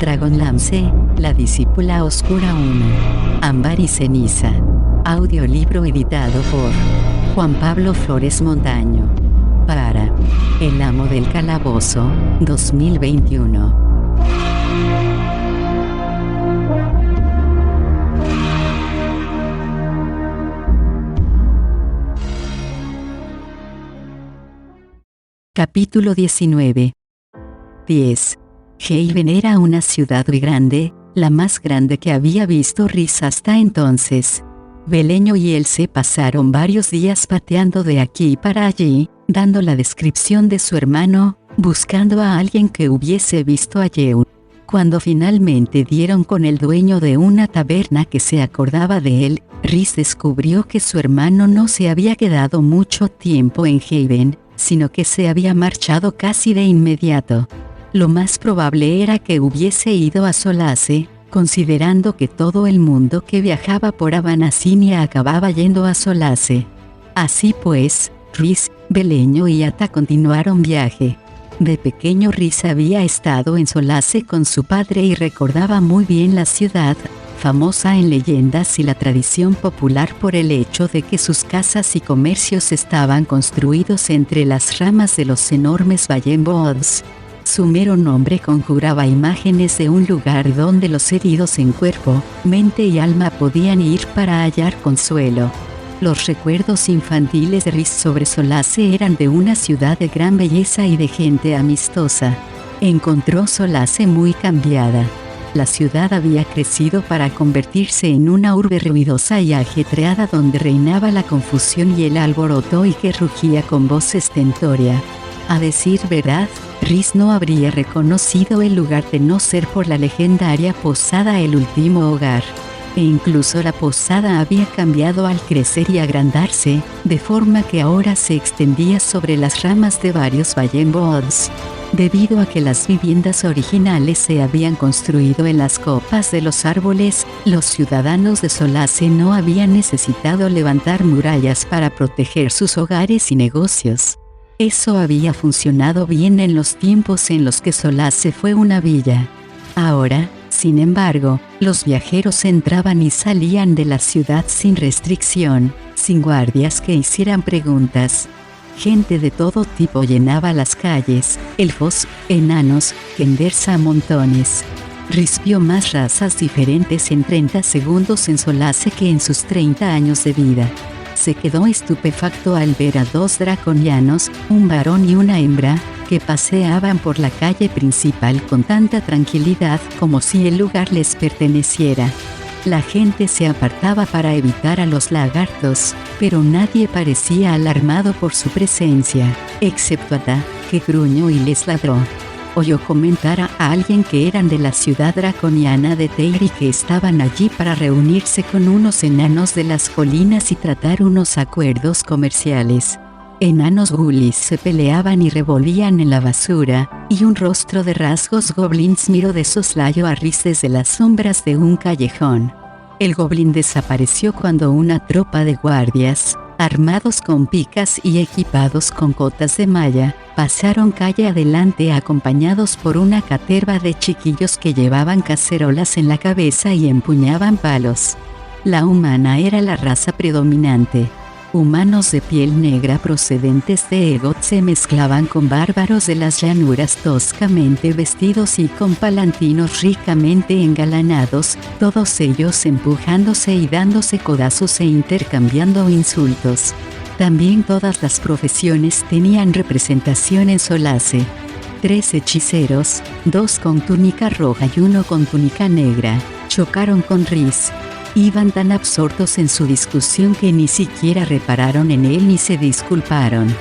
Dragonlance, la discípula oscura 1. Ámbar y ceniza. Audiolibro editado por Juan Pablo Flores Montaño. Para El amo del calabozo, 2021. Capítulo 19. 10. Haven era una ciudad muy grande, la más grande que había visto Rhys hasta entonces. Beleño y él se pasaron varios días pateando de aquí para allí, dando la descripción de su hermano, buscando a alguien que hubiese visto a Yeun. Cuando finalmente dieron con el dueño de una taberna que se acordaba de él, Rhys descubrió que su hermano no se había quedado mucho tiempo en Haven, sino que se había marchado casi de inmediato. Lo más probable era que hubiese ido a Solace, considerando que todo el mundo que viajaba por Abanasinia acababa yendo a Solace. Así pues, Rhys, Beleño y Ata continuaron viaje. De pequeño Rhys había estado en Solace con su padre y recordaba muy bien la ciudad, famosa en leyendas y la tradición popular por el hecho de que sus casas y comercios estaban construidos entre las ramas de los enormes Vallenboads. Su mero nombre conjuraba imágenes de un lugar donde los heridos en cuerpo, mente y alma podían ir para hallar consuelo. Los recuerdos infantiles de Rhys sobre Solace eran de una ciudad de gran belleza y de gente amistosa. Encontró Solace muy cambiada. La ciudad había crecido para convertirse en una urbe ruidosa y ajetreada donde reinaba la confusión y el alboroto y que rugía con voz estentórea. A decir verdad, Rhys no habría reconocido el lugar de no ser por la legendaria posada El Último Hogar. E incluso la posada había cambiado al crecer y agrandarse, de forma que ahora se extendía sobre las ramas de varios Vallenboads. Debido a que las viviendas originales se habían construido en las copas de los árboles, los ciudadanos de Solace no habían necesitado levantar murallas para proteger sus hogares y negocios. Eso había funcionado bien en los tiempos en los que Solace fue una villa. Ahora, sin embargo, los viajeros entraban y salían de la ciudad sin restricción, sin guardias que hicieran preguntas. Gente de todo tipo llenaba las calles, elfos, enanos, kenders a montones. Rhys vio más razas diferentes en 30 segundos en Solace que en sus 30 años de vida. Se quedó estupefacto al ver a dos draconianos, un varón y una hembra, que paseaban por la calle principal con tanta tranquilidad como si el lugar les perteneciera. La gente se apartaba para evitar a los lagartos, pero nadie parecía alarmado por su presencia, excepto Ata, que gruñó y les ladró. Oyó comentar a alguien que eran de la ciudad draconiana de Teir y que estaban allí para reunirse con unos enanos de las colinas y tratar unos acuerdos comerciales. Enanos gulis se peleaban y revolvían en la basura, y un rostro de rasgos goblins miró de soslayo a Rhys desde las sombras de un callejón. El goblin desapareció cuando una tropa de guardias, armados con picas y equipados con cotas de malla, pasaron calle adelante acompañados por una caterva de chiquillos que llevaban cacerolas en la cabeza y empuñaban palos. La humana era la raza predominante. Humanos de piel negra procedentes de Egot se mezclaban con bárbaros de las llanuras toscamente vestidos y con palantinos ricamente engalanados, todos ellos empujándose y dándose codazos e intercambiando insultos. También todas las profesiones tenían representación en Solace. 3 hechiceros, 2 con túnica roja y 1 con túnica negra, chocaron con Rhys. Iban tan absortos en su discusión que ni siquiera repararon en él ni se disculparon.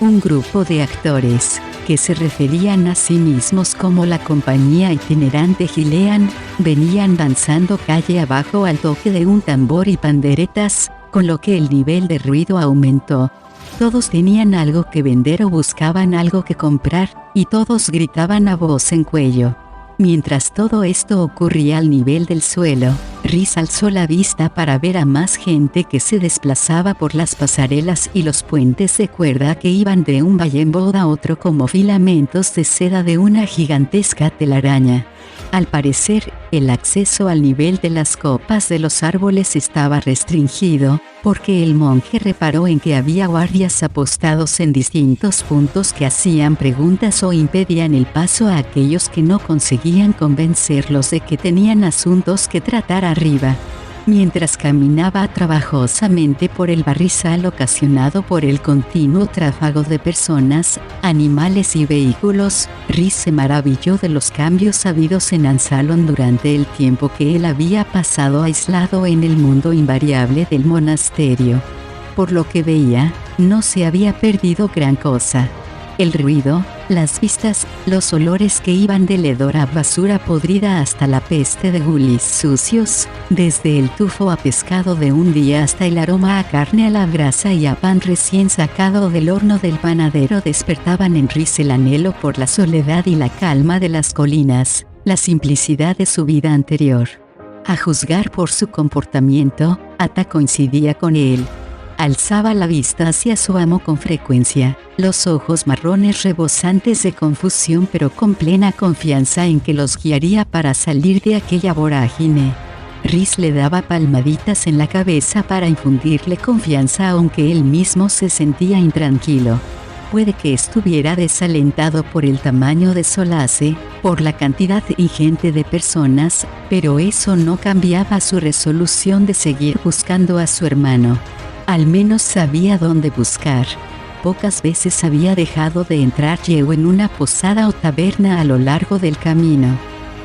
Un grupo de actores, que se referían a sí mismos como la compañía itinerante Gilean, venían danzando calle abajo al toque de un tambor y panderetas, con lo que el nivel de ruido aumentó. Todos tenían algo que vender o buscaban algo que comprar, y todos gritaban a voz en cuello. Mientras todo esto ocurría al nivel del suelo, Rhys alzó la vista para ver a más gente que se desplazaba por las pasarelas y los puentes de cuerda que iban de un Vallenboad a otro como filamentos de seda de una gigantesca telaraña. Al parecer, el acceso al nivel de las copas de los árboles estaba restringido, porque el monje reparó en que había guardias apostados en distintos puntos que hacían preguntas o impedían el paso a aquellos que no conseguían convencerlos de que tenían asuntos que tratar arriba. Mientras caminaba trabajosamente por el barrizal ocasionado por el continuo tráfago de personas, animales y vehículos, Rhys se maravilló de los cambios habidos en Ansalon durante el tiempo que él había pasado aislado en el mundo invariable del monasterio. Por lo que veía, no se había perdido gran cosa. El ruido, las vistas, los olores que iban del hedor a basura podrida hasta la peste de gulis sucios, desde el tufo a pescado de un día hasta el aroma a carne a la brasa y a pan recién sacado del horno del panadero despertaban en Rhys el anhelo por la soledad y la calma de las colinas, la simplicidad de su vida anterior. A juzgar por su comportamiento, Ata coincidía con él. Alzaba la vista hacia su amo con frecuencia, los ojos marrones rebosantes de confusión pero con plena confianza en que los guiaría para salir de aquella vorágine. Rhys le daba palmaditas en la cabeza para infundirle confianza aunque él mismo se sentía intranquilo. Puede que estuviera desalentado por el tamaño de Solace, por la cantidad ingente de personas, pero eso no cambiaba su resolución de seguir buscando a su hermano. Al menos sabía dónde buscar. Pocas veces había dejado de entrar Yew en una posada o taberna a lo largo del camino.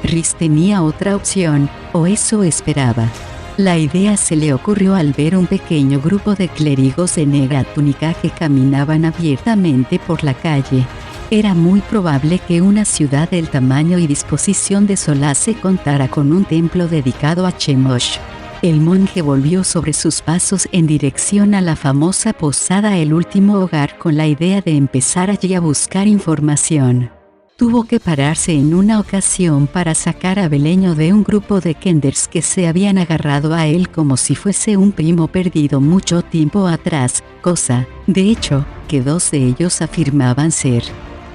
Rhys tenía otra opción, o eso esperaba. La idea se le ocurrió al ver un pequeño grupo de clérigos de negra túnica que caminaban abiertamente por la calle. Era muy probable que una ciudad del tamaño y disposición de Solace contara con un templo dedicado a Chemosh. El monje volvió sobre sus pasos en dirección a la famosa posada El Último Hogar con la idea de empezar allí a buscar información. Tuvo que pararse en una ocasión para sacar a Beleño de un grupo de Kenders que se habían agarrado a él como si fuese un primo perdido mucho tiempo atrás, cosa, de hecho, que dos de ellos afirmaban ser.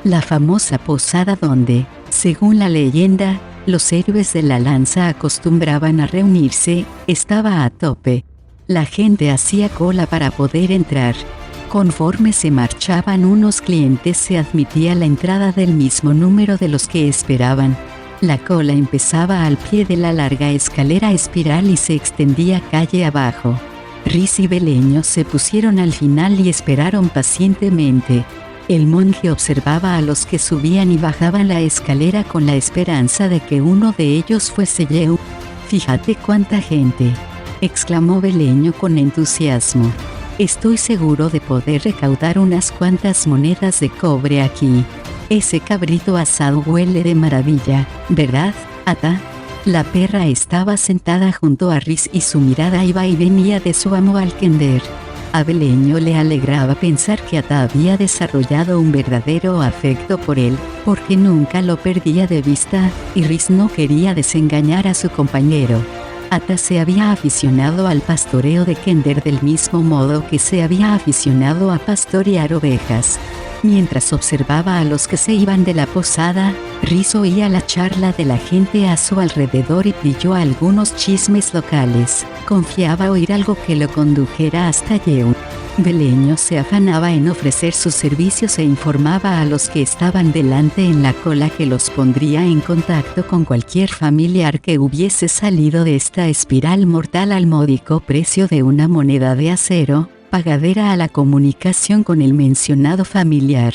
La famosa posada donde, según la leyenda, los héroes de la lanza acostumbraban a reunirse, estaba a tope. La gente hacía cola para poder entrar. Conforme se marchaban unos clientes se admitía la entrada del mismo número de los que esperaban. La cola empezaba al pie de la larga escalera espiral y se extendía calle abajo. Rhys y Beleño se pusieron al final y esperaron pacientemente. El monje observaba a los que subían y bajaban la escalera con la esperanza de que uno de ellos fuese Yew. «Fíjate cuánta gente», exclamó Beleño con entusiasmo. «Estoy seguro de poder recaudar unas cuantas monedas de cobre aquí. Ese cabrito asado huele de maravilla, ¿verdad, Ata?» La perra estaba sentada junto a Rhys y su mirada iba y venía de su amo al Kender. A Beleño le alegraba pensar que Ata había desarrollado un verdadero afecto por él, porque nunca lo perdía de vista, y Rhys no quería desengañar a su compañero. Ata se había aficionado al pastoreo de Kender del mismo modo que se había aficionado a pastorear ovejas. Mientras observaba a los que se iban de la posada, Rhys oía la charla de la gente a su alrededor y pilló algunos chismes locales. Confiaba oír algo que lo condujera hasta Yew. Beleño se afanaba en ofrecer sus servicios e informaba a los que estaban delante en la cola que los pondría en contacto con cualquier familiar que hubiese salido de esta espiral mortal al módico precio de una moneda de acero, pagadera a la comunicación con el mencionado familiar.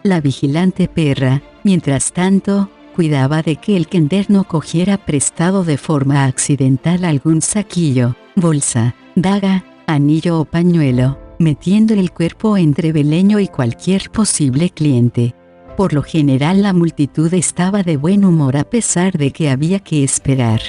La vigilante perra, mientras tanto, cuidaba de que el Kender no cogiera prestado de forma accidental algún saquillo, bolsa, daga, anillo o pañuelo, metiendo el cuerpo entre Beleño y cualquier posible cliente. Por lo general la multitud estaba de buen humor a pesar de que había que esperar.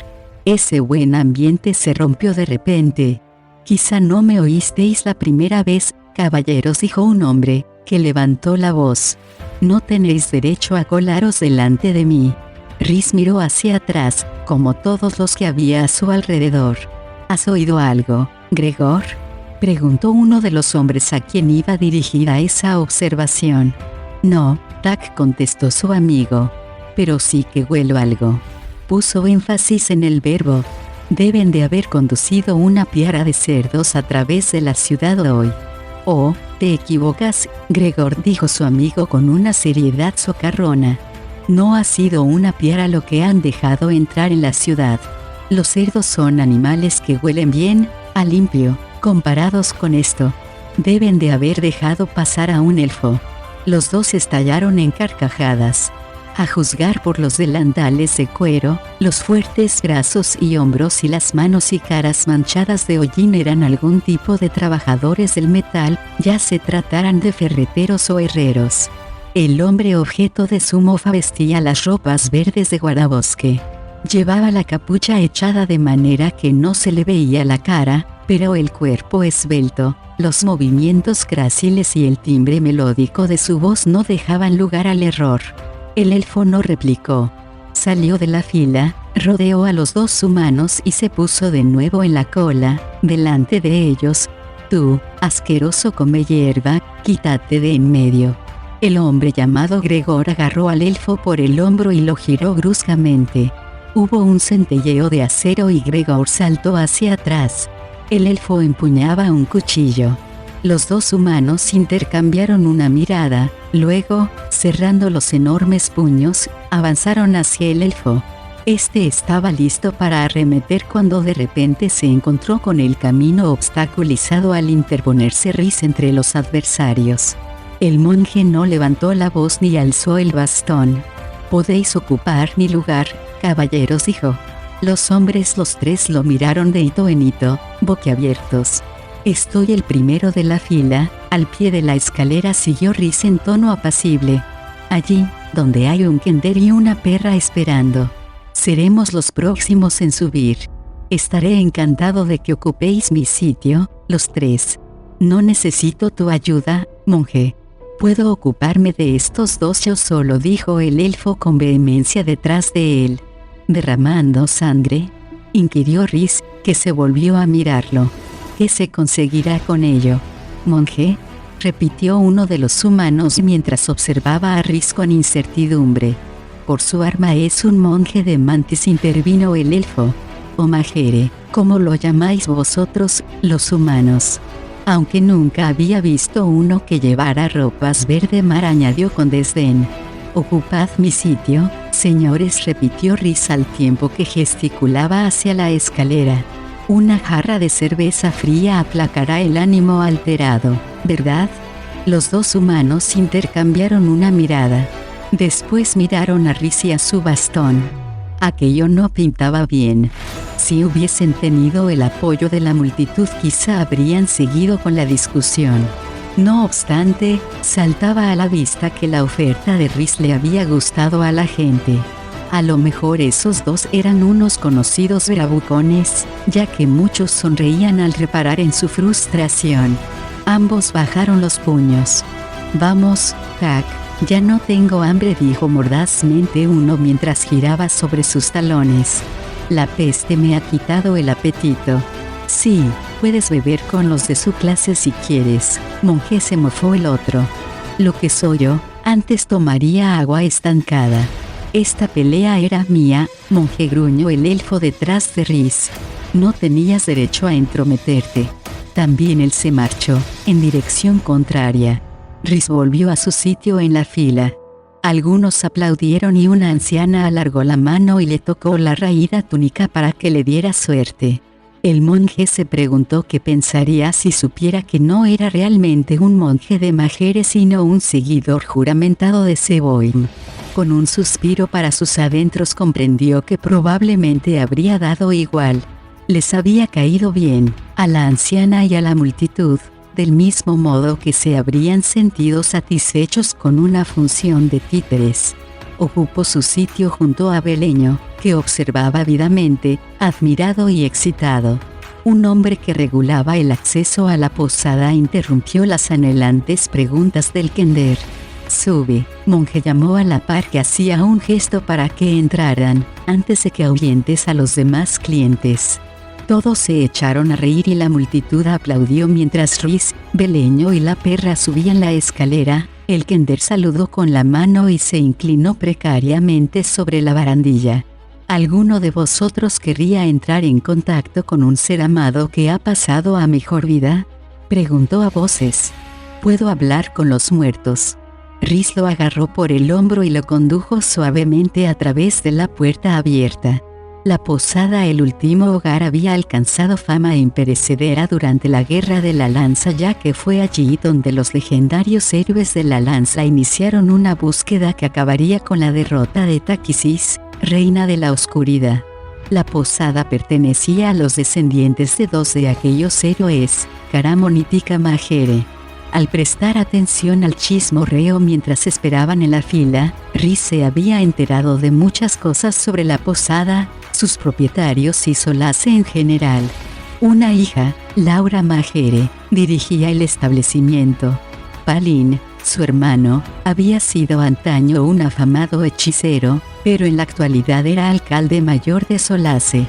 Ese buen ambiente se rompió de repente. «Quizá no me oísteis la primera vez, caballeros», dijo un hombre, que levantó la voz. «No tenéis derecho a colaros delante de mí». Rhys miró hacia atrás, como todos los que había a su alrededor. «¿Has oído algo, Gregor?», preguntó uno de los hombres a quien iba dirigida esa observación. «No», Tac contestó su amigo. «Pero sí que huelo algo». Puso énfasis en el verbo. Deben de haber conducido una piara de cerdos a través de la ciudad hoy. Oh, te equivocas, Gregor, dijo su amigo con una seriedad socarrona. No ha sido una piara lo que han dejado entrar en la ciudad. Los cerdos son animales que huelen bien, a limpio, comparados con esto. Deben de haber dejado pasar a un elfo. Los dos estallaron en carcajadas. A juzgar por los delantales de cuero, los fuertes brazos y hombros y las manos y caras manchadas de hollín eran algún tipo de trabajadores del metal, ya se trataran de ferreteros o herreros. El hombre objeto de su mofa vestía las ropas verdes de guardabosque. Llevaba la capucha echada de manera que no se le veía la cara, pero el cuerpo esbelto, los movimientos gráciles y el timbre melódico de su voz no dejaban lugar al error. El elfo no replicó. Salió de la fila, rodeó a los dos humanos y se puso de nuevo en la cola, delante de ellos. Tú, asqueroso come hierba, quítate de en medio. El hombre llamado Gregor agarró al elfo por el hombro y lo giró bruscamente. Hubo un centelleo de acero y Gregor saltó hacia atrás. El elfo empuñaba un cuchillo. Los dos humanos intercambiaron una mirada, luego, cerrando los enormes puños, avanzaron hacia el elfo. Este estaba listo para arremeter cuando de repente se encontró con el camino obstaculizado al interponerse Rhys entre los adversarios. El monje no levantó la voz ni alzó el bastón. «Podéis ocupar mi lugar, caballeros», dijo. Los hombres los tres lo miraron de hito en hito, boquiabiertos. «Estoy el primero de la fila», al pie de la escalera siguió Rhys en tono apacible. «Allí, donde hay un kender y una perra esperando. Seremos los próximos en subir. Estaré encantado de que ocupéis mi sitio, los tres. No necesito tu ayuda, monje. Puedo ocuparme de estos dos yo solo», dijo el elfo con vehemencia detrás de él. «¿Derramando sangre?», inquirió Rhys, que se volvió a mirarlo. «¿Qué se conseguirá con ello?». «Monje», repitió uno de los humanos mientras observaba a Rhys con incertidumbre. «Por su arma es un monje de mantis», intervino el elfo. «O majere, como lo llamáis vosotros, los humanos». Aunque nunca había visto uno que llevara ropas verde mar, añadió con desdén. «Ocupad mi sitio, señores», repitió Rhys al tiempo que gesticulaba hacia la escalera. «Una jarra de cerveza fría aplacará el ánimo alterado, ¿verdad?». Los dos humanos intercambiaron una mirada. Después miraron a Rhys y a su bastón. Aquello no pintaba bien. Si hubiesen tenido el apoyo de la multitud, quizá habrían seguido con la discusión. No obstante, saltaba a la vista que la oferta de Rhys le había gustado a la gente. A lo mejor esos dos eran unos conocidos bravucones, ya que muchos sonreían al reparar en su frustración. Ambos bajaron los puños. «Vamos, Jack, ya no tengo hambre», dijo mordazmente uno mientras giraba sobre sus talones. «La peste me ha quitado el apetito». «Sí, puedes beber con los de su clase si quieres», monje, se mofó el otro. «Lo que soy yo, antes tomaría agua estancada». «Esta pelea era mía», monje, gruñó el elfo detrás de Rhys. «No tenías derecho a entrometerte». También él se marchó, en dirección contraria. Rhys volvió a su sitio en la fila. Algunos aplaudieron y una anciana alargó la mano y le tocó la raída túnica para que le diera suerte. El monje se preguntó qué pensaría si supiera que no era realmente un monje de Majere sino un seguidor juramentado de Seboim. Con un suspiro para sus adentros comprendió que probablemente habría dado igual. Les había caído bien, a la anciana y a la multitud, del mismo modo que se habrían sentido satisfechos con una función de títeres. Ocupó su sitio junto a Beleño, que observaba ávidamente, admirado y excitado. Un hombre que regulaba el acceso a la posada interrumpió las anhelantes preguntas del kender. «Sube», monje, llamó a la par que hacía un gesto para que entraran, antes de que ahuyentes a los demás clientes. Todos se echaron a reír y la multitud aplaudió mientras Rhys, Beleño y la perra subían la escalera. El kender saludó con la mano y se inclinó precariamente sobre la barandilla. ¿Alguno de vosotros querría entrar en contacto con un ser amado que ha pasado a mejor vida? Preguntó a voces. ¿Puedo hablar con los muertos? Rhys lo agarró por el hombro y lo condujo suavemente a través de la puerta abierta. La posada El Último Hogar había alcanzado fama imperecedera durante la Guerra de la Lanza, ya que fue allí donde los legendarios héroes de la Lanza iniciaron una búsqueda que acabaría con la derrota de Takisis, reina de la oscuridad. La posada pertenecía a los descendientes de dos de aquellos héroes, Caramon y Tika Majere. Al prestar atención al chismorreo mientras esperaban en la fila, Rhys se había enterado de muchas cosas sobre la posada, sus propietarios y Solace en general. Una hija, Laura Majere, dirigía el establecimiento. Palin, su hermano, había sido antaño un afamado hechicero, pero en la actualidad era alcalde mayor de Solace.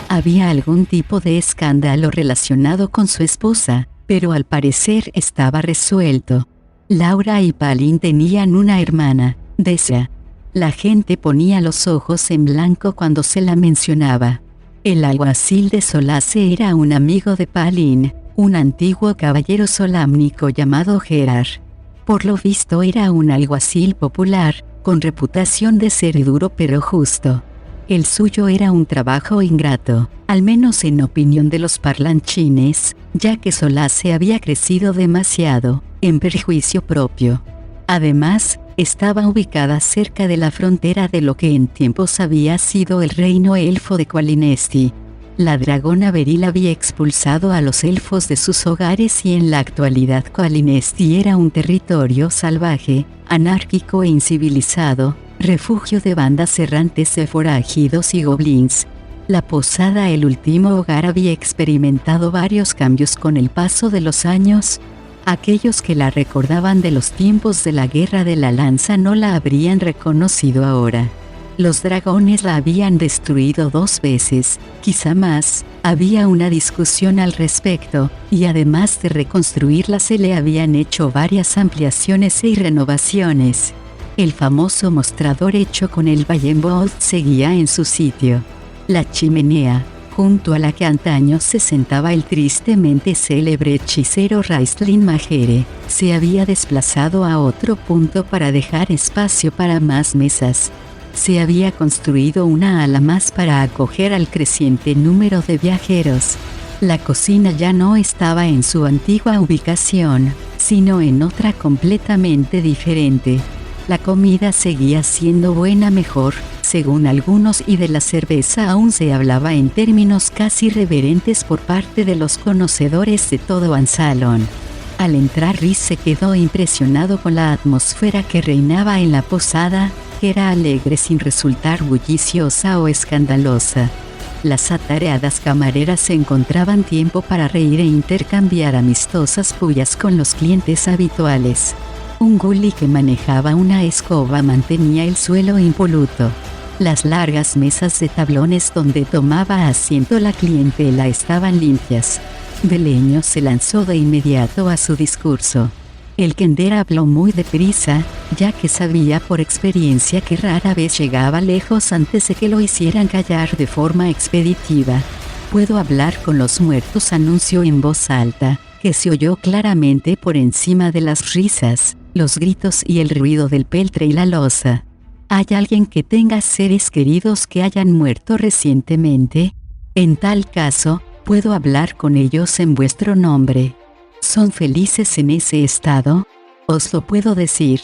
Había algún tipo de escándalo relacionado con su esposa, pero al parecer estaba resuelto. Laura y Palin tenían una hermana, Desia. La gente ponía los ojos en blanco cuando se la mencionaba. El alguacil de Solace era un amigo de Palin, un antiguo caballero solámnico llamado Gerard. Por lo visto era un alguacil popular, con reputación de ser duro pero justo. El suyo era un trabajo ingrato, al menos en opinión de los parlanchines, ya que Solace había crecido demasiado, en perjuicio propio. Además, estaba ubicada cerca de la frontera de lo que en tiempos había sido el reino elfo de Qualinesti. La dragona Beryl había expulsado a los elfos de sus hogares y en la actualidad Qualinesti era un territorio salvaje, anárquico e incivilizado, refugio de bandas errantes de forajidos y goblins. La posada El Último Hogar había experimentado varios cambios con el paso de los años. Aquellos que la recordaban de los tiempos de la Guerra de la Lanza no la habrían reconocido ahora. Los dragones la habían destruido 2 veces, quizá más, había una discusión al respecto, y además de reconstruirla se le habían hecho varias ampliaciones y renovaciones. El famoso mostrador hecho con el Vallenbold seguía en su sitio. La chimenea, junto a la que antaño se sentaba el tristemente célebre hechicero Raistlin Majere, se había desplazado a otro punto para dejar espacio para más mesas. Se había construido una ala más para acoger al creciente número de viajeros. La cocina ya no estaba en su antigua ubicación, sino en otra completamente diferente. La comida seguía siendo buena, mejor, según algunos, y de la cerveza aún se hablaba en términos casi reverentes por parte de los conocedores de todo Ansalon. Al entrar, Rhys se quedó impresionado con la atmósfera que reinaba en la posada, que era alegre sin resultar bulliciosa o escandalosa. Las atareadas camareras encontraban tiempo para reír e intercambiar amistosas pullas con los clientes habituales. Un gully que manejaba una escoba mantenía el suelo impoluto. Las largas mesas de tablones donde tomaba asiento la clientela estaban limpias. Beleño se lanzó de inmediato a su discurso. El kender habló muy deprisa, ya que sabía por experiencia que rara vez llegaba lejos antes de que lo hicieran callar de forma expeditiva. «Puedo hablar con los muertos», anunció en voz alta, que se oyó claramente por encima de las risas, los gritos y el ruido del peltre y la loza. «¿Hay alguien que tenga seres queridos que hayan muerto recientemente? En tal caso, puedo hablar con ellos en vuestro nombre. ¿Son felices en ese estado? Os lo puedo decir.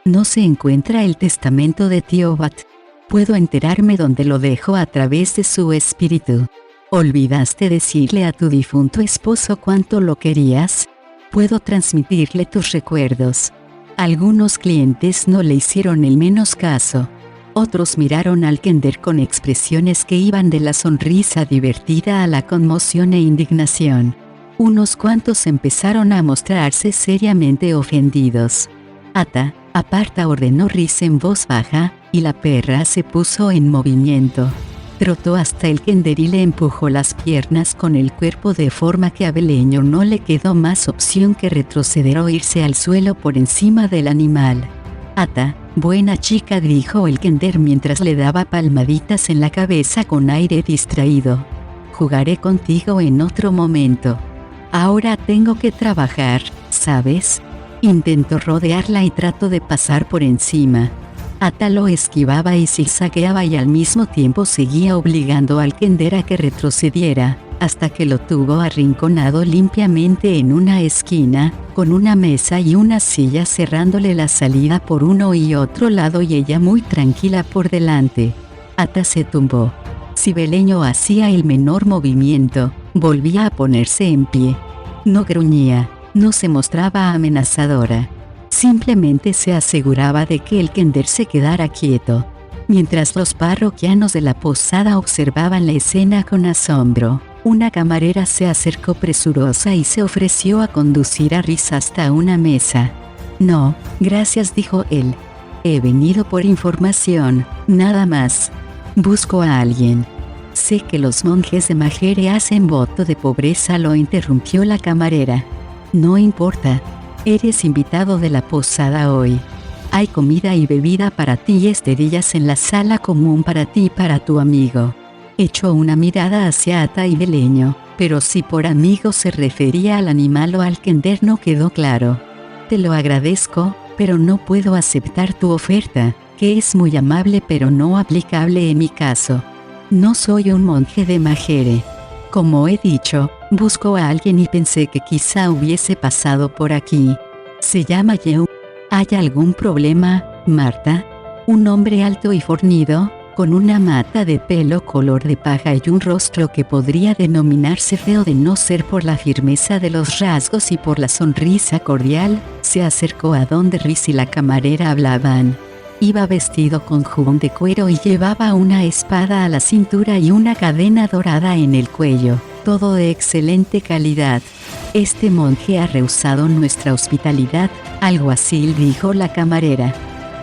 No se encuentra el testamento de Tiobat. Puedo enterarme dónde lo dejo a través de su espíritu. ¿Olvidaste decirle a tu difunto esposo cuánto lo querías? Puedo transmitirle tus recuerdos». Algunos clientes no le hicieron el menos caso. Otros miraron al kender con expresiones que iban de la sonrisa divertida a la conmoción e indignación. Unos cuantos empezaron a mostrarse seriamente ofendidos. «Ata, aparta», ordenó Rhys en voz baja, y la perra se puso en movimiento. Trotó hasta el kender y le empujó las piernas con el cuerpo de forma que a Beleño no le quedó más opción que retroceder o irse al suelo por encima del animal. «Ata, Buena chica, dijo el Kender mientras le daba palmaditas en la cabeza con aire distraído. Jugaré contigo en otro momento. Ahora tengo que trabajar, ¿sabes? Intentó rodearla y trató de pasar por encima. Ata lo esquivaba y zigzagueaba y al mismo tiempo seguía obligando al Kender a que retrocediera, hasta que lo tuvo arrinconado limpiamente en una esquina, con una mesa y una silla cerrándole la salida por uno y otro lado y ella muy tranquila por delante. Ata se tumbó. Si Beleño hacía el menor movimiento, volvía a ponerse en pie. No gruñía, no se mostraba amenazadora. Simplemente se aseguraba de que el Kender se quedara quieto. Mientras los parroquianos de la posada observaban la escena con asombro, una camarera se acercó presurosa y se ofreció a conducir a Rhys hasta una mesa. No, gracias, dijo él. He venido por información, nada más. Busco a alguien. Sé que los monjes de Majere hacen voto de pobreza, lo interrumpió la camarera. No importa. Eres invitado de la posada hoy. Hay comida y bebida para ti y esterillas en la sala común para ti y para tu amigo. Echó una mirada hacia Ata y Beleño, pero si por amigo se refería al animal o al Kender no quedó claro. Te lo agradezco, pero no puedo aceptar tu oferta, que es muy amable pero no aplicable en mi caso. No soy un monje de Majere. Como he dicho, busco a alguien y pensé que quizá hubiese pasado por aquí. Se llama Yeung. ¿Hay algún problema, Marta? Un hombre alto y fornido, con una mata de pelo color de paja y un rostro que podría denominarse feo de no ser por la firmeza de los rasgos y por la sonrisa cordial, se acercó a donde Rhys y la camarera hablaban. Iba vestido con jubón de cuero y llevaba una espada a la cintura y una cadena dorada en el cuello, todo de excelente calidad. Este monje ha rehusado nuestra hospitalidad, algo así, dijo la camarera.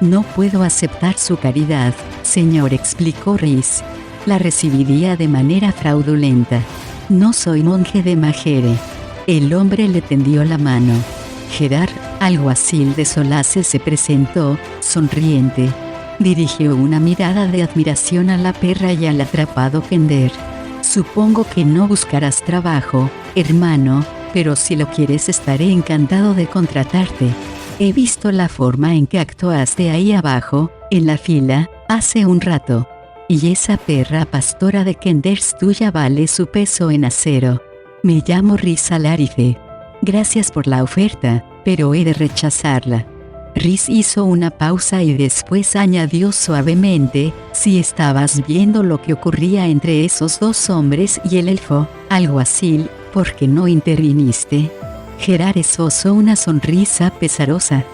No puedo aceptar su caridad, señor, explicó Rhys. La recibiría de manera fraudulenta. No soy monje de Majere. El hombre le tendió la mano. Gerard, alguacil de Solace, se presentó, sonriente. Dirigió una mirada de admiración a la perra y al atrapado Kender. Supongo que no buscarás trabajo, hermano, pero si lo quieres estaré encantado de contratarte. He visto la forma en que actuaste ahí abajo, en la fila, hace un rato. Y esa perra pastora de Kenders tuya vale su peso en acero. Me llamo Rhys Alarife. Gracias por la oferta, pero he de rechazarla. Rhys hizo una pausa y después añadió suavemente, si estabas viendo lo que ocurría entre esos dos hombres y el elfo, alguacil, ¿por qué no interviniste? Gerard esbozó una sonrisa pesarosa.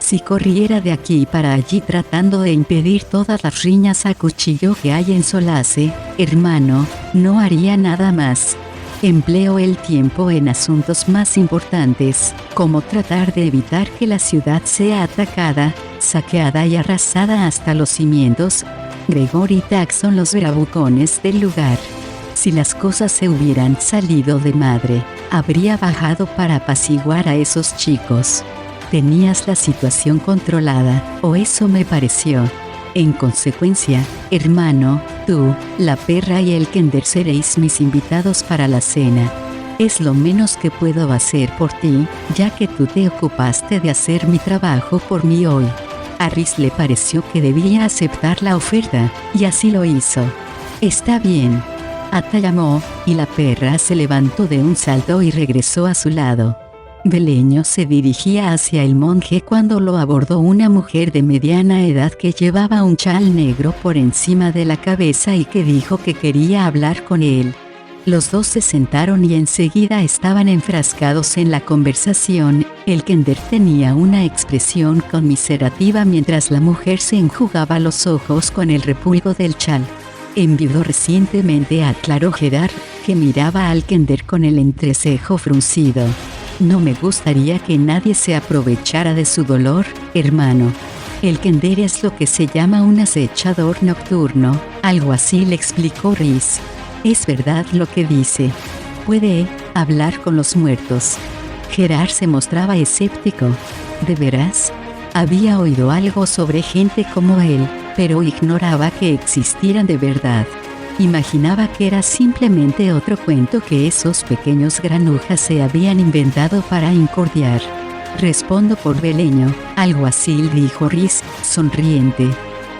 Si corriera de aquí para allí tratando de impedir todas las riñas a cuchillo que hay en Solace, hermano, no haría nada más. Empleo el tiempo en asuntos más importantes, como tratar de evitar que la ciudad sea atacada, saqueada y arrasada hasta los cimientos. Gregory y Tax son los bravucones del lugar. Si las cosas se hubieran salido de madre, habría bajado para apaciguar a esos chicos. Tenías la situación controlada, o eso me pareció. En consecuencia, hermano, tú, la perra y el Kender seréis mis invitados para la cena. Es lo menos que puedo hacer por ti, ya que tú te ocupaste de hacer mi trabajo por mí hoy. A Rhys le pareció que debía aceptar la oferta, y así lo hizo. Está bien. Ata llamó, y la perra se levantó de un salto y regresó a su lado. Beleño se dirigía hacia el monje cuando lo abordó una mujer de mediana edad que llevaba un chal negro por encima de la cabeza y que dijo que quería hablar con él. Los dos se sentaron y enseguida estaban enfrascados en la conversación. El Kender tenía una expresión conmiserativa mientras la mujer se enjugaba los ojos con el repulgo del chal. Enviudó recientemente, aclaró Gerard, que miraba al Kender con el entrecejo fruncido. No me gustaría que nadie se aprovechara de su dolor, hermano. El Kender es lo que se llama un acechador nocturno, algo así, le explicó Rhys. Es verdad lo que dice. Puede hablar con los muertos. Gerard se mostraba escéptico. ¿De veras? Había oído algo sobre gente como él, pero ignoraba que existieran de verdad. Imaginaba que era simplemente otro cuento que esos pequeños granujas se habían inventado para incordiar. Respondo por Beleño, alguacil, dijo Rhys, sonriente.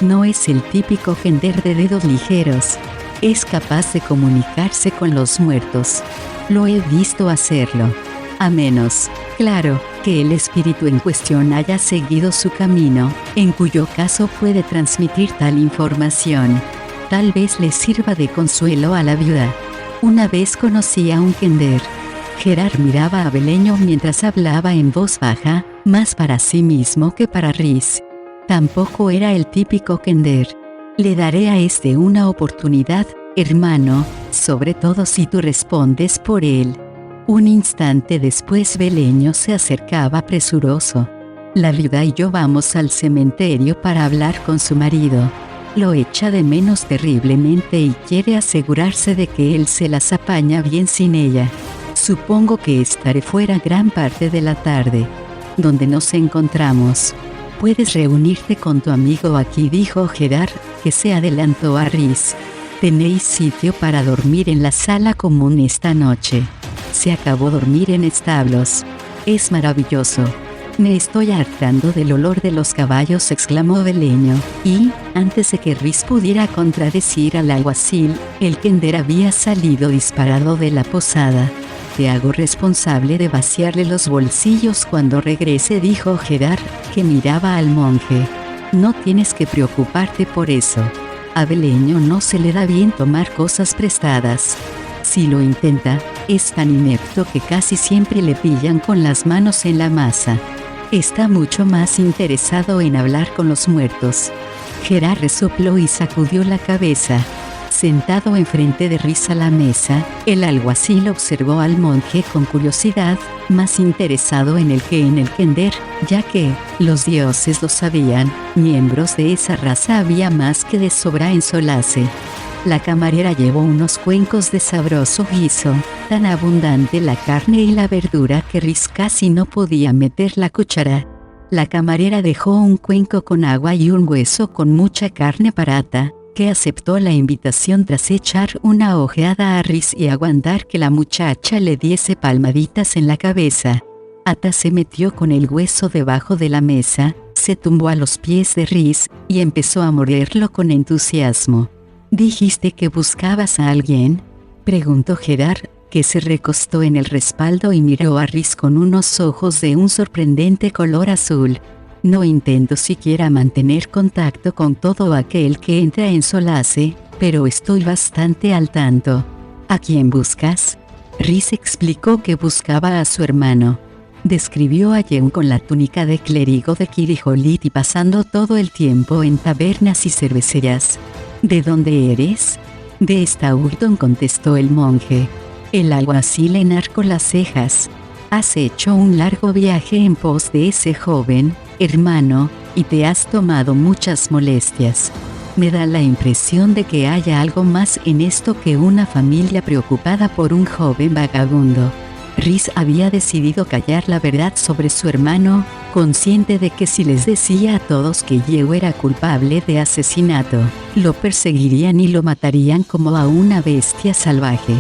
No es el típico gender de dedos ligeros. Es capaz de comunicarse con los muertos. Lo he visto hacerlo. A menos, claro, que el espíritu en cuestión haya seguido su camino, en cuyo caso puede transmitir tal información. Tal vez le sirva de consuelo a la viuda. Una vez conocí a un kender. Gerard miraba a Beleño mientras hablaba en voz baja, más para sí mismo que para Rhys. Tampoco era el típico kender. Le daré a este una oportunidad, hermano, sobre todo si tú respondes por él. Un instante después Beleño se acercaba presuroso. La viuda y yo vamos al cementerio para hablar con su marido. Lo echa de menos terriblemente y quiere asegurarse de que él se las apaña bien sin ella. Supongo que estaré fuera gran parte de la tarde. ¿Dónde nos encontramos? Puedes reunirte con tu amigo aquí, dijo Gerard, que se adelantó a Rhys. Tenéis sitio para dormir en la sala común esta noche. Se acabó dormir en establos. Es maravilloso. Me estoy hartando del olor de los caballos, exclamó Beleño, y, antes de que Rhys pudiera contradecir al alguacil, el kender había salido disparado de la posada. Te hago responsable de vaciarle los bolsillos cuando regrese, dijo Gerard, que miraba al monje. No tienes que preocuparte por eso. A Beleño no se le da bien tomar cosas prestadas. Si lo intenta, es tan inepto que casi siempre le pillan con las manos en la masa. Está mucho más interesado en hablar con los muertos. Gerard resopló y sacudió la cabeza. Sentado enfrente de Rhys a la mesa, el alguacil observó al monje con curiosidad, más interesado en él que en el kender, ya que, los dioses lo sabían, miembros de esa raza había más que de sobra en Solace. La camarera llevó unos cuencos de sabroso guiso, tan abundante la carne y la verdura que Rhys casi no podía meter la cuchara. La camarera dejó un cuenco con agua y un hueso con mucha carne para Ata, que aceptó la invitación tras echar una ojeada a Rhys y aguantar que la muchacha le diese palmaditas en la cabeza. Ata se metió con el hueso debajo de la mesa, se tumbó a los pies de Rhys, y empezó a morderlo con entusiasmo. ¿Dijiste que buscabas a alguien?, preguntó Gerard, que se recostó en el respaldo y miró a Rhys con unos ojos de un sorprendente color azul. No intento siquiera mantener contacto con todo aquel que entra en Solace, pero estoy bastante al tanto. ¿A quién buscas? Rhys explicó que buscaba a su hermano. Describió a Yeun con la túnica de clérigo de Kirijolit y pasando todo el tiempo en tabernas y cervecerías. ¿De dónde eres? De Staurton, contestó el monje. El alguacil enarcó las cejas. Has hecho un largo viaje en pos de ese joven, hermano, y te has tomado muchas molestias. Me da la impresión de que haya algo más en esto que una familia preocupada por un joven vagabundo. Rhys había decidido callar la verdad sobre su hermano, consciente de que si les decía a todos que Yeun era culpable de asesinato, lo perseguirían y lo matarían como a una bestia salvaje.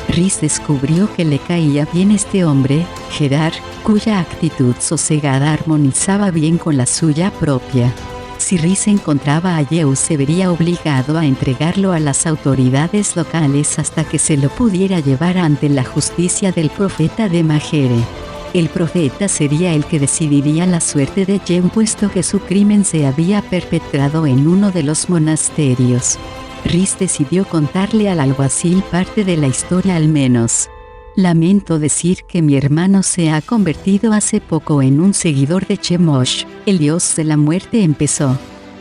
Rhys descubrió que le caía bien este hombre, Gerard, cuya actitud sosegada armonizaba bien con la suya propia. Si Rhys encontraba a Yeun se vería obligado a entregarlo a las autoridades locales hasta que se lo pudiera llevar ante la justicia del profeta de Majere. El profeta sería el que decidiría la suerte de Yeun, puesto que su crimen se había perpetrado en uno de los monasterios. Rhys decidió contarle al alguacil parte de la historia al menos. Lamento decir que mi hermano se ha convertido hace poco en un seguidor de Chemosh, el dios de la muerte, empezó.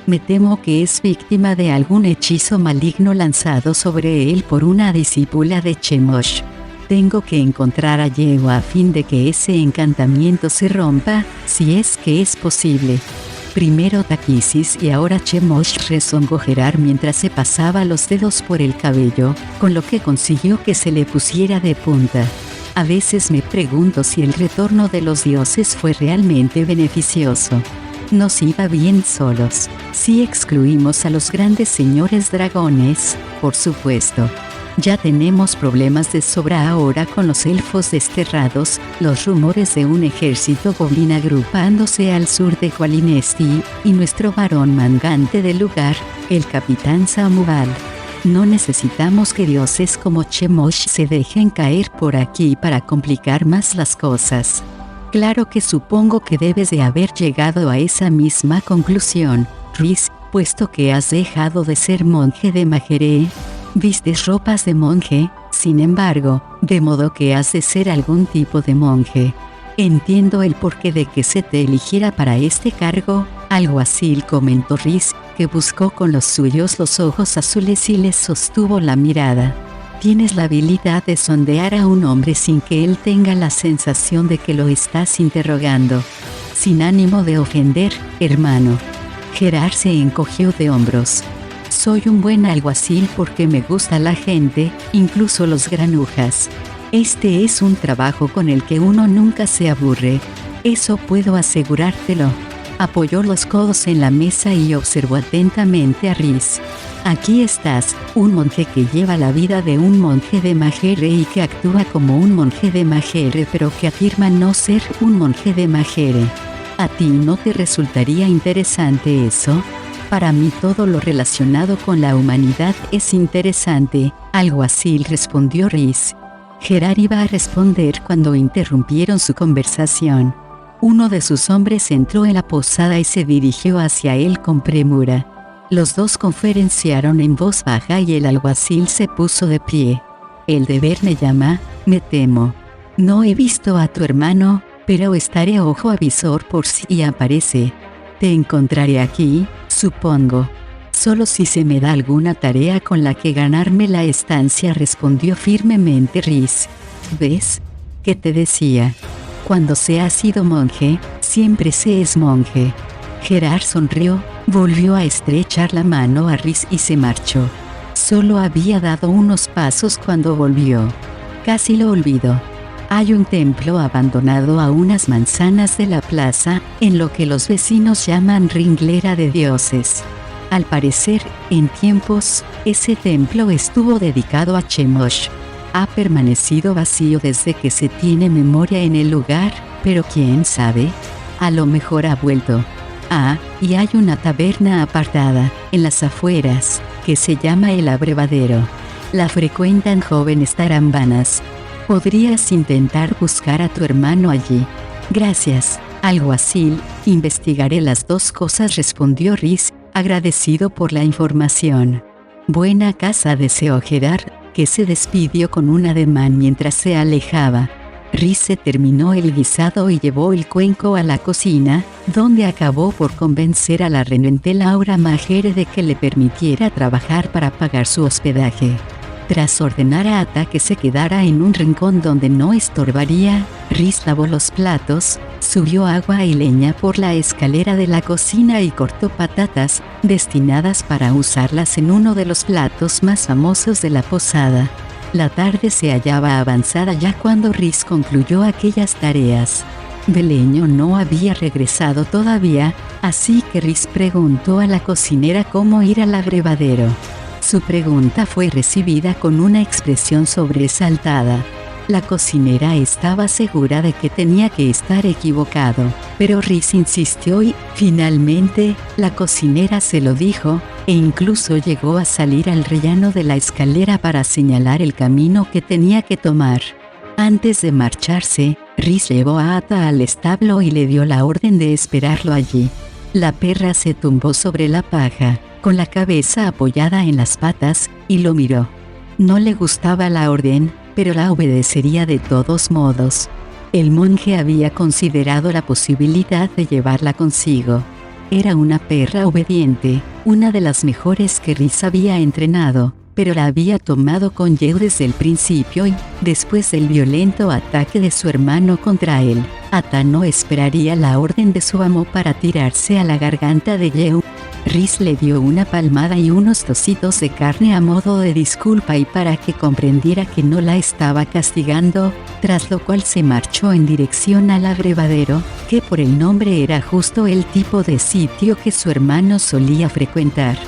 Me temo que es víctima de algún hechizo maligno lanzado sobre él por una discípula de Chemosh. Tengo que encontrar a Yeun a fin de que ese encantamiento se rompa, si es que es posible. Primero Taquisis y ahora Chemosh, rezongó Gerard mientras se pasaba los dedos por el cabello, con lo que consiguió que se le pusiera de punta. A veces me pregunto si el retorno de los dioses fue realmente beneficioso. Nos iba bien solos. Si excluimos a los grandes señores dragones, por supuesto. Ya tenemos problemas de sobra ahora con los elfos desterrados, los rumores de un ejército goblin agrupándose al sur de Qualinesti, y nuestro varón mangante del lugar, el capitán Samuval. No necesitamos que dioses como Chemosh se dejen caer por aquí para complicar más las cosas. Claro que supongo que debes de haber llegado a esa misma conclusión, Rhys, puesto que has dejado de ser monje de Majere. Vistes ropas de monje, sin embargo, de modo que has de ser algún tipo de monje. Entiendo el porqué de que se te eligiera para este cargo, alguacil, comentó Rhys, que buscó con los suyos los ojos azules y les sostuvo la mirada. Tienes la habilidad de sondear a un hombre sin que él tenga la sensación de que lo estás interrogando. Sin ánimo de ofender, hermano. Gerard se encogió de hombros. Soy un buen alguacil porque me gusta la gente, incluso los granujas. Este es un trabajo con el que uno nunca se aburre. Eso puedo asegurártelo. Apoyó los codos en la mesa y observó atentamente a Rhys. Aquí estás, un monje que lleva la vida de un monje de Majere y que actúa como un monje de Majere pero que afirma no ser un monje de Majere. ¿A ti no te resultaría interesante eso? Para mí todo lo relacionado con la humanidad es interesante, alguacil, respondió Rhys. Gerard iba a responder cuando interrumpieron su conversación. Uno de sus hombres entró en la posada y se dirigió hacia él con premura. Los dos conferenciaron en voz baja y el alguacil se puso de pie. El deber me llama, me temo. No he visto a tu hermano, pero estaré ojo avisor por si aparece. Te encontraré aquí, supongo. Solo si se me da alguna tarea con la que ganarme la estancia, respondió firmemente Rhys. ¿Ves? ¿Qué te decía? Cuando se ha sido monje, siempre se es monje. Gerard sonrió, volvió a estrechar la mano a Rhys y se marchó. Solo había dado unos pasos cuando volvió. Casi lo olvidó. Hay un templo abandonado a unas manzanas de la plaza, en lo que los vecinos llaman Ringlera de Dioses. Al parecer, en tiempos, ese templo estuvo dedicado a Chemosh. Ha permanecido vacío desde que se tiene memoria en el lugar, pero quién sabe. A lo mejor ha vuelto. Ah, y hay una taberna apartada, en las afueras, que se llama El Abrevadero. La frecuentan jóvenes tarambanas. Podrías intentar buscar a tu hermano allí. Gracias, alguacil, investigaré las dos cosas, respondió Rhys, agradecido por la información. Buena casa, deseó Gerard, que se despidió con un ademán mientras se alejaba. Rhys se terminó el guisado y llevó el cuenco a la cocina, donde acabó por convencer a la renuente Laura Majere de que le permitiera trabajar para pagar su hospedaje. Tras ordenar a Ata que se quedara en un rincón donde no estorbaría, Rhys lavó los platos, subió agua y leña por la escalera de la cocina y cortó patatas, destinadas para usarlas en uno de los platos más famosos de la posada. La tarde se hallaba avanzada ya cuando Rhys concluyó aquellas tareas. Beleño no había regresado todavía, así que Rhys preguntó a la cocinera cómo ir al abrevadero. Su pregunta fue recibida con una expresión sobresaltada. La cocinera estaba segura de que tenía que estar equivocado, pero Rhys insistió y, finalmente, la cocinera se lo dijo, e incluso llegó a salir al rellano de la escalera para señalar el camino que tenía que tomar. Antes de marcharse, Rhys llevó a Ata al establo y le dio la orden de esperarlo allí. La perra se tumbó sobre la paja, con la cabeza apoyada en las patas, y lo miró. No le gustaba la orden, pero la obedecería de todos modos. El monje había considerado la posibilidad de llevarla consigo. Era una perra obediente, una de las mejores que Rhys había entrenado, pero la había tomado con Yeu desde el principio y, después del violento ataque de su hermano contra él, Ata no esperaría la orden de su amo para tirarse a la garganta de Yeu. Rhys le dio una palmada y unos trocitos de carne a modo de disculpa y para que comprendiera que no la estaba castigando, tras lo cual se marchó en dirección al abrevadero, que por el nombre era justo el tipo de sitio que su hermano solía frecuentar.